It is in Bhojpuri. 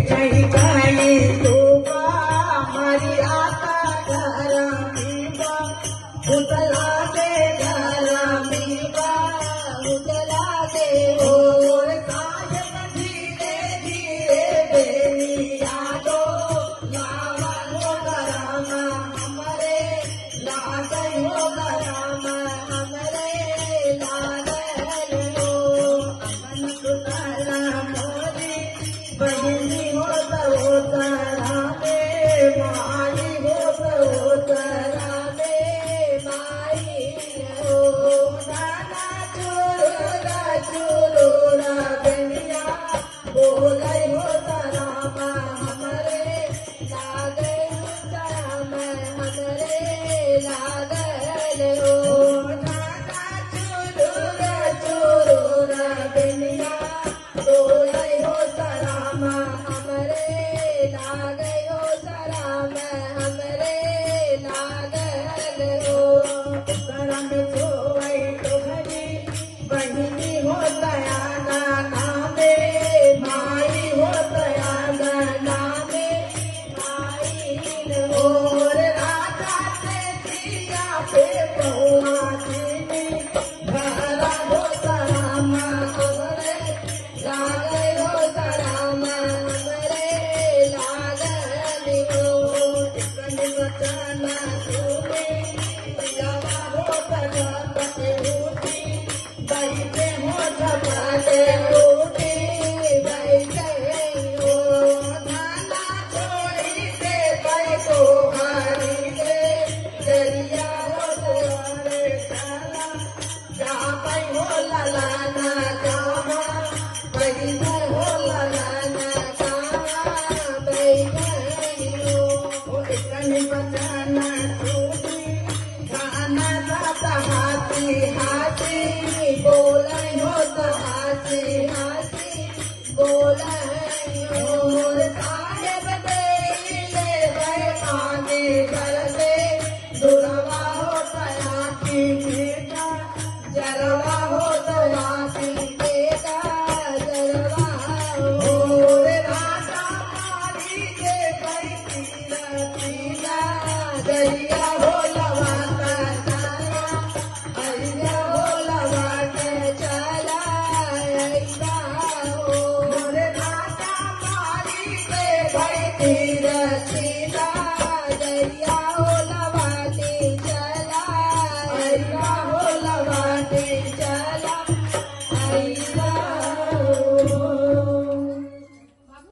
काही काही तुका मारी आता घरा मी बा उतला दे घरा मी बा उतला दे और काज धीरे धीरे बेनी यादो लावलो गरामा हमरे लागयो गरामा हमरे लागलो मन सुतारा मोरी बहिनी होत रामे माई होत रामे माई हो नाना चुरुरा बेनिया बोलै होत रामा हमरे लागे राम हमरे लागल हो नाना चुरुरा बेनिया बोलै होत रामा हमरे लागयो राम हमरे लागल हो करम सोई तोहरी बहिनी होत आना नामे माई होत आना नामे माई और राजा से दिया पे बहुआ जीनी घरा होत रामा हमरे लागयो राम हमरे लागल हो इकन बचना तुमे पियावा होत गपते होती बैठे होत बाटे होती बैठे हो धाना छोड़ी दे बैठो हरी दे दरिया होत रे साला जा पै हो ललाना जामा बैठे हो ललाना जामा बैठे हो इकन बचना तुमी गाना गाता हाथी हाथी बोलै होत हाथी हाथी बोलै हो साहेब देले बैठाने करते दुरवा होत आखी बेटा जरवा होत आखी बेटा जरवा हो राजा मारी के बैठी रतीला दरिया हो लवाता चला अरिया हो लवाता चला अरिया हो राजा मारी के बैठी रती